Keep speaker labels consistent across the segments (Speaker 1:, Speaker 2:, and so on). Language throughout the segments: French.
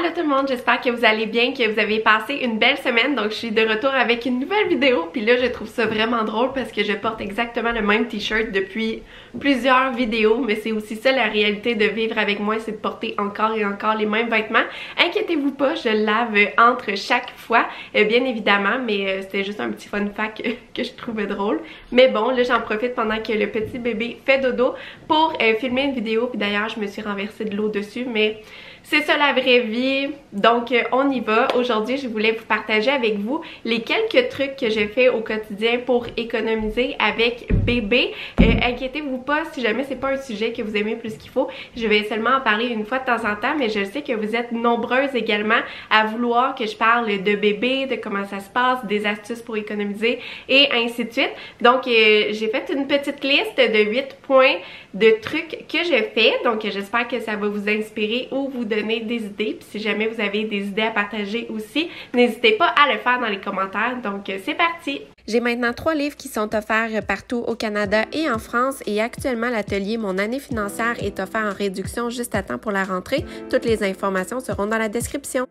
Speaker 1: Allô tout le monde, j'espère que vous allez bien, que vous avez passé une belle semaine. Donc je suis de retour avec une nouvelle vidéo. Puis là je trouve ça vraiment drôle parce que je porte exactement le même t-shirt depuis plusieurs vidéos. Mais c'est aussi ça la réalité de vivre avec moi, c'est de porter encore et encore les mêmes vêtements. Inquiétez-vous pas, je lave entre chaque fois, bien évidemment. Mais c'était juste un petit fun fact que je trouvais drôle. Mais bon, là j'en profite pendant que le petit bébé fait dodo pour filmer une vidéo. Puis d'ailleurs je me suis renversé de l'eau dessus, mais c'est ça la vraie vie, donc on y va. Aujourd'hui, je voulais vous partager avec vous les quelques trucs que je fais au quotidien pour économiser avec bébé. Inquiétez-vous pas, si jamais c'est pas un sujet que vous aimez plus qu'il faut, je vais seulement en parler une fois de temps en temps, mais je sais que vous êtes nombreuses également à vouloir que je parle de bébé, de comment ça se passe, des astuces pour économiser et ainsi de suite. Donc j'ai fait une petite liste de 8 points de trucs que je fais, donc j'espère que ça va vous inspirer ou vous donner des idées. Puis si jamais vous avez des idées à partager aussi, n'hésitez pas à le faire dans les commentaires. Donc c'est parti! J'ai maintenant 3 livres qui sont offerts partout au Canada et en France et actuellement l'atelier Mon année financière est offert en réduction juste à temps pour la rentrée. Toutes les informations seront dans la description.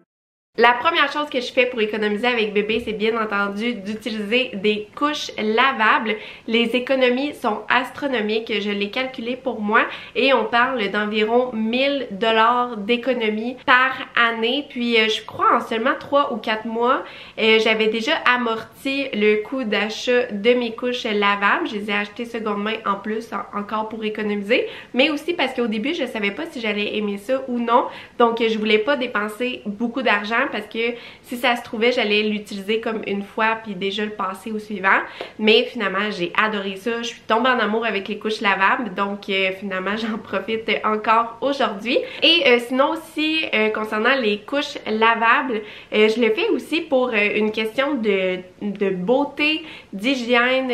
Speaker 1: La première chose que je fais pour économiser avec bébé, c'est bien entendu d'utiliser des couches lavables. Les économies sont astronomiques, je l'ai calculé pour moi et on parle d'environ 1000 $ d'économie par année. Puis je crois en seulement 3 ou 4 mois, j'avais déjà amorti le coût d'achat de mes couches lavables. Je les ai achetées seconde main en plus, encore pour économiser, mais aussi parce qu'au début, je savais pas si j'allais aimer ça ou non. Donc je voulais pas dépenser beaucoup d'argent parce que si ça se trouvait, j'allais l'utiliser comme une fois puis déjà le passer au suivant. Mais finalement, j'ai adoré ça. Je suis tombée en amour avec les couches lavables. Donc finalement, j'en profite encore aujourd'hui. Et sinon aussi, concernant les couches lavables, je le fais aussi pour une question de beauté, d'hygiène,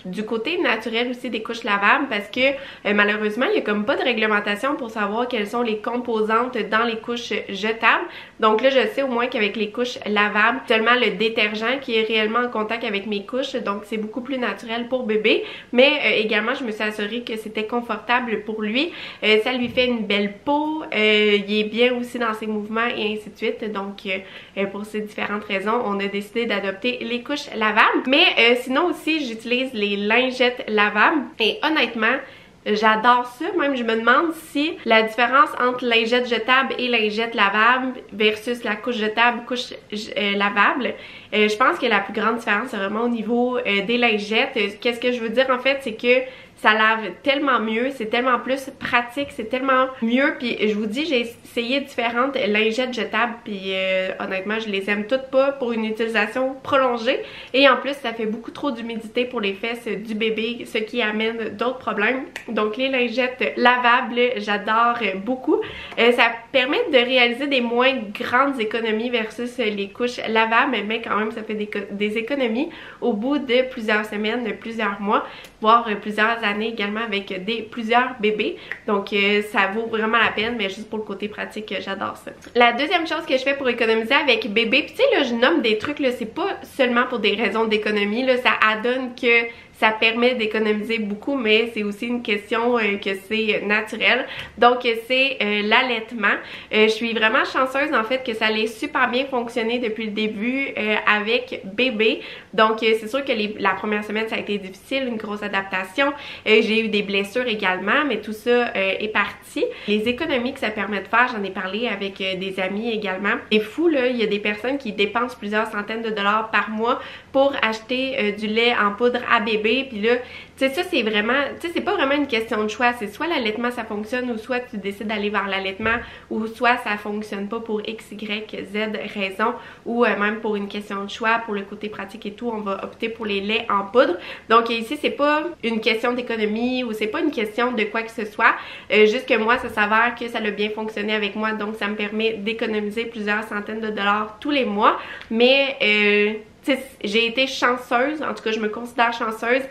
Speaker 1: du côté naturel aussi des couches lavables parce que malheureusement, il n'y a comme pas de réglementation pour savoir quelles sont les composantes dans les couches jetables. Donc là, je sais au moins qu'avec les couches lavables, seulement le détergent qui est réellement en contact avec mes couches, donc c'est beaucoup plus naturel pour bébé. Mais également, je me suis assurée que c'était confortable pour lui. Ça lui fait une belle peau, il est bien aussi dans ses mouvements et ainsi de suite. Donc pour ces différentes raisons, on a décidé d'adopter les couches lavables. Mais sinon aussi, j'utilise les lingettes lavables et honnêtement, j'adore ça, même je me demande si la différence entre lingette jetable et lingette lavable versus la couche jetable, couche lavable, je pense que la plus grande différence c'est vraiment au niveau des lingettes. Qu'est-ce que je veux dire en fait, c'est que ça lave tellement mieux, c'est tellement plus pratique, c'est tellement mieux. Puis je vous dis, j'ai essayé différentes lingettes jetables, puis honnêtement, je les aime toutes pas pour une utilisation prolongée. Et en plus, ça fait beaucoup trop d'humidité pour les fesses du bébé, ce qui amène d'autres problèmes. Donc les lingettes lavables, j'adore beaucoup. Ça permet de réaliser des moins grandes économies versus les couches lavables, mais quand même, ça fait des économies au bout de plusieurs semaines, de plusieurs mois, voire plusieurs années également avec plusieurs bébés. Donc ça vaut vraiment la peine, mais juste pour le côté pratique, j'adore ça. La deuxième chose que je fais pour économiser avec bébé, puis tu sais là, je nomme des trucs là, c'est pas seulement pour des raisons d'économie là, ça adonne que ça permet d'économiser beaucoup, mais c'est aussi une question que c'est naturel. Donc c'est l'allaitement. Je suis vraiment chanceuse en fait que ça allait super bien fonctionner depuis le début avec bébé. Donc c'est sûr que la première semaine ça a été difficile, une grosse adaptation. J'ai eu des blessures également, mais tout ça est parti. Les économies que ça permet de faire, j'en ai parlé avec des amis également. C'est fou là, il y a des personnes qui dépensent plusieurs centaines de dollars par mois pour acheter du lait en poudre à bébé. Puis là, tu sais, ça c'est vraiment, tu sais, c'est pas vraiment une question de choix, c'est soit l'allaitement ça fonctionne ou soit tu décides d'aller vers l'allaitement ou soit ça fonctionne pas pour X, Y, Z raison ou même pour une question de choix, pour le côté pratique et tout, on va opter pour les laits en poudre. Donc ici, c'est pas une question d'économie ou c'est pas une question de quoi que ce soit, juste que moi, ça s'avère que ça a bien fonctionné avec moi, donc ça me permet d'économiser plusieurs centaines de dollars tous les mois, mais j'ai été chanceuse, en tout cas je me considère chanceuse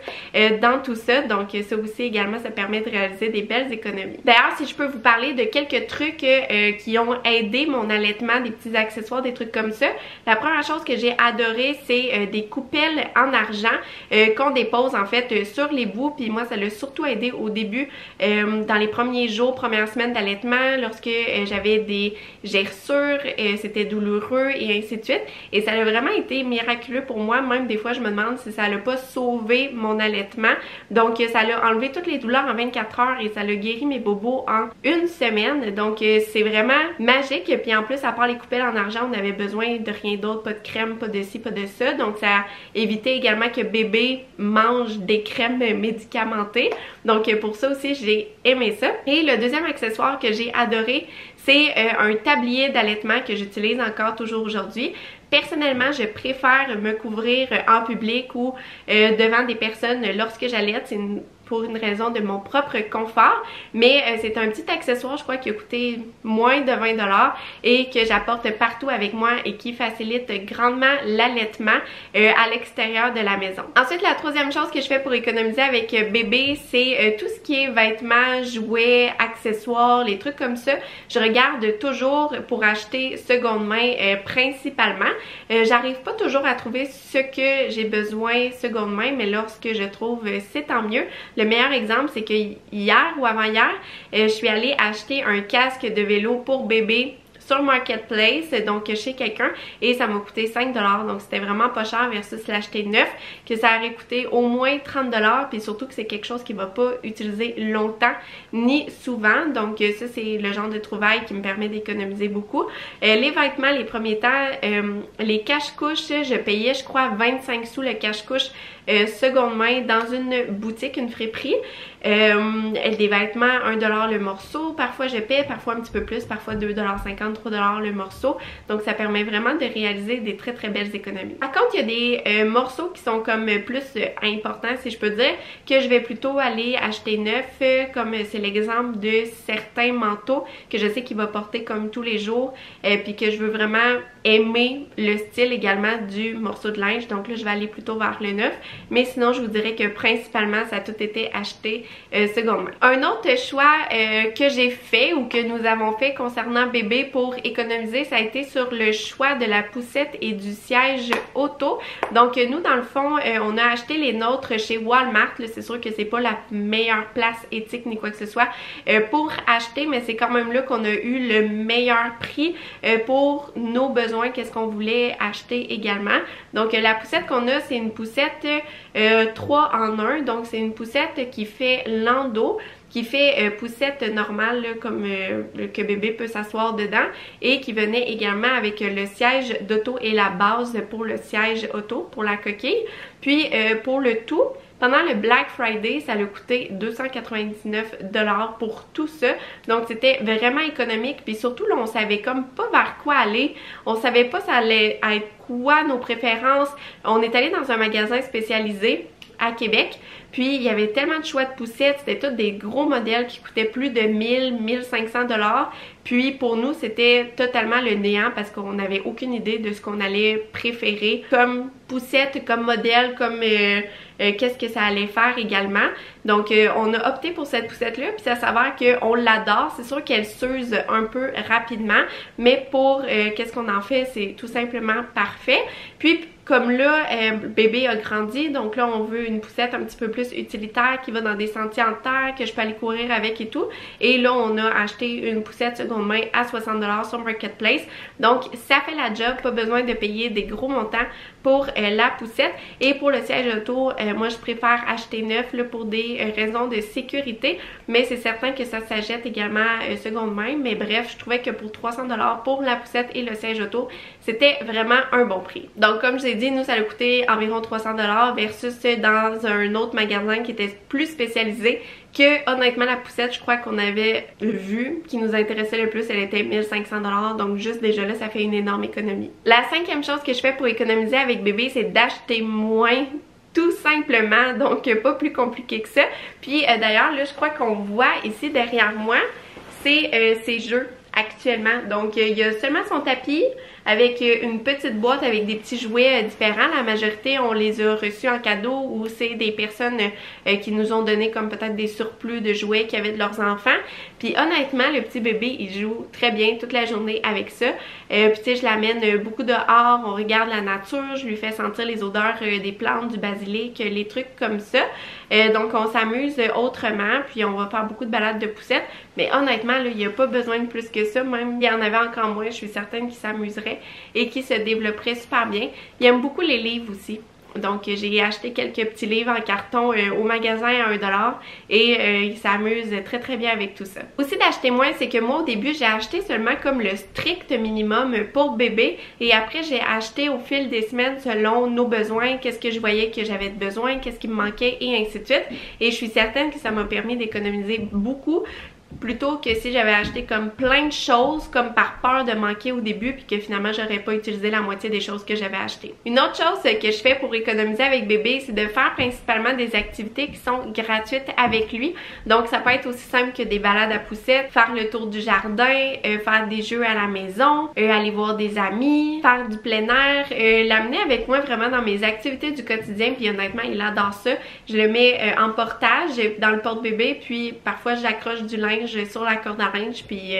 Speaker 1: dans tout ça, donc ça aussi également ça permet de réaliser des belles économies. D'ailleurs, si je peux vous parler de quelques trucs qui ont aidé mon allaitement, des petits accessoires, des trucs comme ça, la première chose que j'ai adoré c'est des coupelles en argent qu'on dépose en fait sur les bouts, puis moi ça l'a surtout aidé au début dans les premiers jours, premières semaines d'allaitement, lorsque j'avais des gerçures, c'était douloureux et ainsi de suite, et ça a vraiment été miraculeux pour moi. Même des fois je me demande si ça l'a pas sauvé mon allaitement. Donc ça l'a enlevé toutes les douleurs en 24 heures et ça l'a guéri mes bobos en une semaine. Donc c'est vraiment magique. Puis en plus, à part les coupelles en argent, on avait besoin de rien d'autre, pas de crème, pas de ci, pas de ça. Donc ça a évité également que bébé mange des crèmes médicamentées. Donc pour ça aussi j'ai aimé ça. Et le deuxième accessoire que j'ai adoré, c'est un tablier d'allaitement que j'utilise encore toujours aujourd'hui. Personnellement, je préfère me couvrir en public ou devant des personnes lorsque j'allaite. C'est pour une raison de mon propre confort, mais c'est un petit accessoire, je crois, qui a coûté moins de 20 $ et que j'apporte partout avec moi et qui facilite grandement l'allaitement à l'extérieur de la maison. Ensuite, la troisième chose que je fais pour économiser avec bébé, c'est tout ce qui est vêtements, jouets, accessoires, les trucs comme ça. Je regarde toujours pour acheter seconde main principalement. J'arrive pas toujours à trouver ce que j'ai besoin seconde main, mais lorsque je trouve, c'est tant mieux. Le meilleur exemple, c'est que hier ou avant-hier, je suis allée acheter un casque de vélo pour bébé sur Marketplace, donc chez quelqu'un, et ça m'a coûté 5 $, donc c'était vraiment pas cher versus l'acheter neuf, que ça aurait coûté au moins 30 $, puis surtout que c'est quelque chose qui va pas utiliser longtemps ni souvent, donc ça c'est le genre de trouvaille qui me permet d'économiser beaucoup. Les vêtements, les premiers temps, les cache-couches, je payais je crois 25 sous le cache-couche seconde main dans une boutique, une friperie. Des vêtements 1 $ le morceau, parfois je paie, parfois un petit peu plus, parfois 2,50 $, 3 $ le morceau, donc ça permet vraiment de réaliser des très très belles économies. Par contre, il y a des morceaux qui sont comme plus importants, si je peux dire, que je vais plutôt aller acheter neuf, comme c'est l'exemple de certains manteaux que je sais qu'il va porter comme tous les jours, puis que je veux vraiment aimer le style également du morceau de linge, donc là je vais aller plutôt vers le neuf, mais sinon je vous dirais que principalement ça a tout été acheté seconde main. Un autre choix que j'ai fait ou que nous avons fait concernant bébé pour économiser, ça a été sur le choix de la poussette et du siège auto. Donc nous dans le fond, on a acheté les nôtres chez Walmart, c'est sûr que c'est pas la meilleure place éthique ni quoi que ce soit pour acheter, mais c'est quand même là qu'on a eu le meilleur prix pour nos besoins, qu'est-ce qu'on voulait acheter également. Donc la poussette qu'on a, c'est une poussette 3 en 1, donc c'est une poussette qui fait landau, qui fait poussette normale là, comme que bébé peut s'asseoir dedans, et qui venait également avec le siège d'auto et la base pour le siège auto, pour la coquille. Puis pour le tout, pendant le Black Friday, ça a coûté 299 $ pour tout ça. Donc c'était vraiment économique. Puis surtout là, on savait comme pas vers quoi aller. On savait pas ça allait être quoi nos préférences. On est allé dans un magasin spécialisé à Québec. Puis il y avait tellement de choix de poussettes, c'était tous des gros modèles qui coûtaient plus de 1000-1500 $. Puis pour nous, c'était totalement le néant parce qu'on n'avait aucune idée de ce qu'on allait préférer comme poussette, comme modèle, comme qu'est-ce que ça allait faire également. Donc on a opté pour cette poussette-là, puis ça s'avère qu'on l'adore. C'est sûr qu'elle s'use un peu rapidement, mais pour qu'est-ce qu'on en fait, c'est tout simplement parfait. Puis comme là, bébé a grandi, donc là on veut une poussette un petit peu plus utilitaire qui va dans des sentiers en terre, que je peux aller courir avec et tout. Et là on a acheté une poussette seconde main à 60 $ sur Marketplace. Donc ça fait la job, pas besoin de payer des gros montants pour la poussette. Et pour le siège auto, moi je préfère acheter neuf là, pour des raisons de sécurité, mais c'est certain que ça s'achète également seconde main. Mais bref, je trouvais que pour 300 $ pour la poussette et le siège auto, c'était vraiment un bon prix. Donc comme je vous ai dit, nous ça a coûté environ 300 $ versus dans un autre magasin qui était plus spécialisé, que honnêtement la poussette, je crois qu'on avait vu qui nous intéressait le plus, elle était 1500 $, donc juste déjà là ça fait une énorme économie. La cinquième chose que je fais pour économiser avec bébé, c'est d'acheter moins, tout simplement, donc pas plus compliqué que ça. Puis d'ailleurs là je crois qu'on voit ici derrière moi, c'est ces jeux actuellement. Donc il y a seulement son tapis avec une petite boîte avec des petits jouets différents. La majorité, on les a reçus en cadeau ou c'est des personnes qui nous ont donné comme peut-être des surplus de jouets qu'ils avaient de leurs enfants. Puis honnêtement, le petit bébé, il joue très bien toute la journée avec ça. Puis tu sais, je l'amène beaucoup dehors, on regarde la nature, je lui fais sentir les odeurs des plantes, du basilic, les trucs comme ça. Donc on s'amuse autrement, puis on va faire beaucoup de balades de poussettes. Mais honnêtement, là, il n'y a pas besoin de plus que ça. Même il y en avait encore moins, je suis certaine qu'il s'amuserait et qu'il se développerait super bien. Il aime beaucoup les livres aussi. Donc j'ai acheté quelques petits livres en carton au magasin à 1$ et il s'amuse très très bien avec tout ça. Aussi d'acheter moins, c'est que moi au début j'ai acheté seulement comme le strict minimum pour bébé et après j'ai acheté au fil des semaines selon nos besoins, qu'est-ce que je voyais que j'avais de besoin, qu'est-ce qui me manquait et ainsi de suite. Et je suis certaine que ça m'a permis d'économiser beaucoup, plutôt que si j'avais acheté comme plein de choses comme par peur de manquer au début puis que finalement j'aurais pas utilisé la moitié des choses que j'avais achetées. Une autre chose que je fais pour économiser avec bébé, c'est de faire principalement des activités qui sont gratuites avec lui. Donc ça peut être aussi simple que des balades à poussettes, faire le tour du jardin, faire des jeux à la maison, aller voir des amis, faire du plein air, l'amener avec moi vraiment dans mes activités du quotidien, puis honnêtement il adore ça. Je le mets en portage dans le porte-bébé, puis parfois j'accroche du linge sur la corde à linge, puis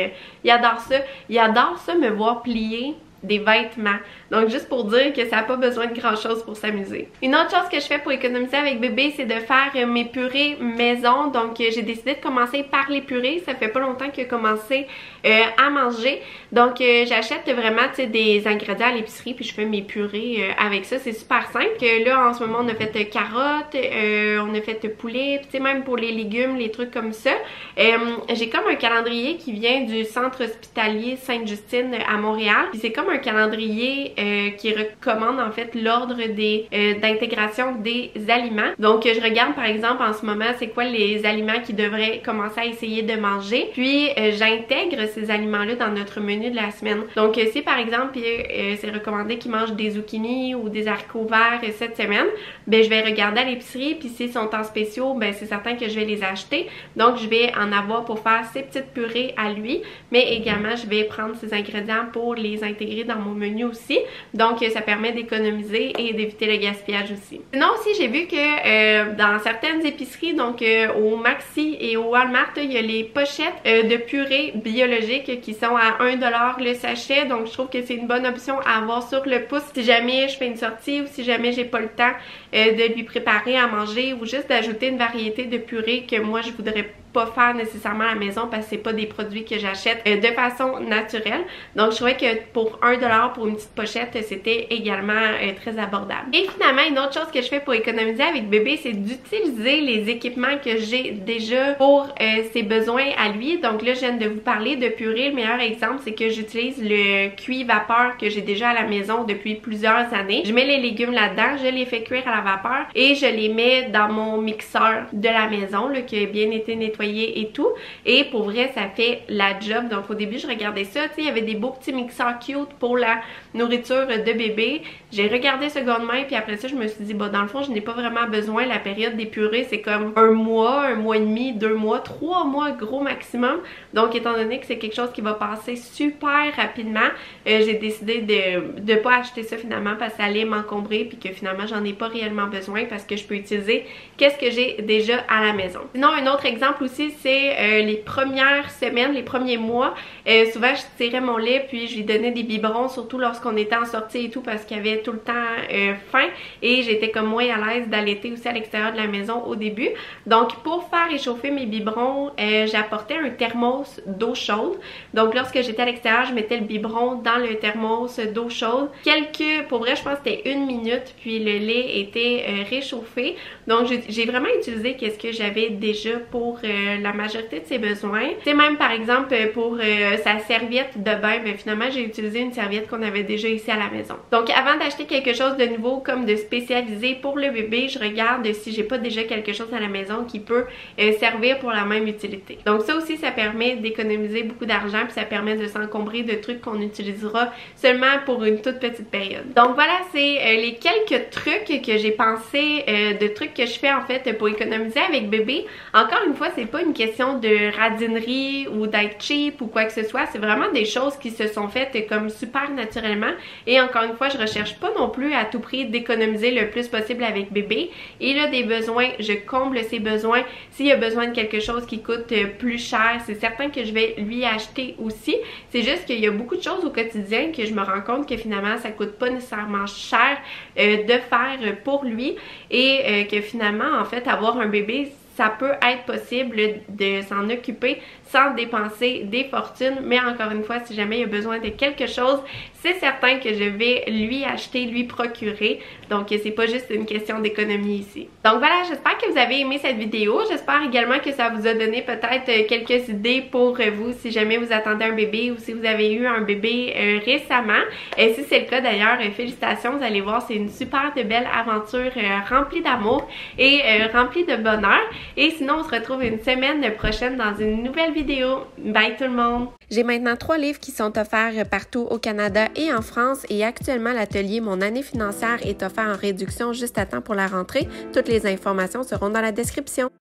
Speaker 1: il adore ça. Il adore ça me voir plier des vêtements. Donc juste pour dire que ça n'a pas besoin de grand chose pour s'amuser. Une autre chose que je fais pour économiser avec bébé, c'est de faire mes purées maison. Donc j'ai décidé de commencer par les purées. Ça fait pas longtemps que j'ai commencé à manger. Donc j'achète vraiment des ingrédients à l'épicerie puis je fais mes purées avec ça. C'est super simple. Là en ce moment on a fait carottes, on a fait poulet, puis même pour les légumes, les trucs comme ça. J'ai comme un calendrier qui vient du centre hospitalier Sainte-Justine à Montréal. Puis c'est comme un calendrier qui recommande en fait l'ordre d'intégration des aliments. Donc je regarde par exemple en ce moment c'est quoi les aliments qui devraient commencer à essayer de manger. Puis j'intègre ces aliments-là dans notre menu de la semaine. Donc si par exemple c'est recommandé qu'ils mangent des zucchini ou des haricots verts cette semaine, ben je vais regarder à l'épicerie puis s'ils sont en spéciaux, ben c'est certain que je vais les acheter. Donc je vais en avoir pour faire ces petites purées à lui, mais également je vais prendre ces ingrédients pour les intégrer dans mon menu aussi. Donc ça permet d'économiser et d'éviter le gaspillage aussi. Sinon aussi j'ai vu que dans certaines épiceries, donc au Maxi et au Walmart, il y a les pochettes de purée biologique qui sont à 1$ le sachet. Donc je trouve que c'est une bonne option à avoir sur le pouce si jamais je fais une sortie ou si jamais j'ai pas le temps de lui préparer à manger ou juste d'ajouter une variété de purée que moi je voudrais pas faire nécessairement à la maison parce que c'est pas des produits que j'achète de façon naturelle. Donc je trouvais que pour 1$ pour une petite pochette, c'était également très abordable. Et finalement, une autre chose que je fais pour économiser avec bébé, c'est d'utiliser les équipements que j'ai déjà pour ses besoins à lui. Donc là, je viens de vous parler de purée. Le meilleur exemple, c'est que j'utilise le cuit vapeur que j'ai déjà à la maison depuis plusieurs années. Je mets les légumes là-dedans, je les fais cuire à la vapeur et je les mets dans mon mixeur de la maison là, qui a bien été nettoyé et tout, et pour vrai ça fait la job. Donc au début je regardais ça, tu sais, il y avait des beaux petits mixeurs cute pour la nourriture de bébé. J'ai regardé secondement puis après ça je me suis dit bah dans le fond je n'ai pas vraiment besoin. La période des purées c'est comme un mois et demi, 2 mois, 3 mois gros maximum. Donc étant donné que c'est quelque chose qui va passer super rapidement, j'ai décidé de pas acheter ça finalement parce que ça allait m'encombrer puis que finalement j'en ai pas réellement besoin parce que je peux utiliser qu'est-ce que j'ai déjà à la maison. Sinon un autre exemple aussi, c'est les premières semaines, les premiers mois. Souvent je tirais mon lait puis je lui donnais des biberons, surtout lorsqu'on était en sortie et tout parce qu'il y avait tout le temps faim et j'étais comme moins à l'aise d'allaiter aussi à l'extérieur de la maison au début. Donc pour faire réchauffer mes biberons, j'apportais un thermos d'eau chaude. Donc lorsque j'étais à l'extérieur, je mettais le biberon dans le thermos d'eau chaude. Pour vrai je pense que c'était 1 minute puis le lait était réchauffé. Donc j'ai vraiment utilisé qu'est-ce que j'avais déjà pour la majorité de ses besoins. Tu sais, même par exemple pour sa serviette de bain, ben finalement j'ai utilisé une serviette qu'on avait déjà ici à la maison. Donc avant d'acheter quelque chose de nouveau comme de spécialisé pour le bébé, je regarde si j'ai pas déjà quelque chose à la maison qui peut servir pour la même utilité. Donc ça aussi ça permet d'économiser beaucoup d'argent puis ça permet de s'encombrer de trucs qu'on utilisera seulement pour une toute petite période. Donc voilà, c'est les quelques trucs que j'ai pensé, de trucs que je fais en fait pour économiser avec bébé. Encore une fois, c'est pas une question de radinerie ou d'être cheap ou quoi que ce soit, c'est vraiment des choses qui se sont faites comme super naturellement. Et encore une fois, je recherche pas non plus à tout prix d'économiser le plus possible avec bébé. Il a des besoins, je comble ses besoins. S'il a besoin de quelque chose qui coûte plus cher, c'est certain que je vais lui acheter aussi. C'est juste qu'il y a beaucoup de choses au quotidien que je me rends compte que finalement ça coûte pas nécessairement cher de faire pour lui et que finalement en fait avoir un bébé, ça peut être possible de s'en occuper sans dépenser des fortunes, mais encore une fois, si jamais il a besoin de quelque chose, c'est certain que je vais lui acheter, lui procurer. Donc, c'est pas juste une question d'économie ici. Donc voilà, j'espère que vous avez aimé cette vidéo. J'espère également que ça vous a donné peut-être quelques idées pour vous si jamais vous attendez un bébé ou si vous avez eu un bébé récemment. Et si c'est le cas d'ailleurs, félicitations, vous allez voir, c'est une super de belle aventure remplie d'amour et remplie de bonheur. Et sinon, on se retrouve une semaine prochaine dans une nouvelle vidéo. Bye tout le monde! J'ai maintenant 3 livres qui sont offerts partout au Canada et en France et actuellement l'atelier Mon année financière est offert en réduction juste à temps pour la rentrée. Toutes les informations seront dans la description.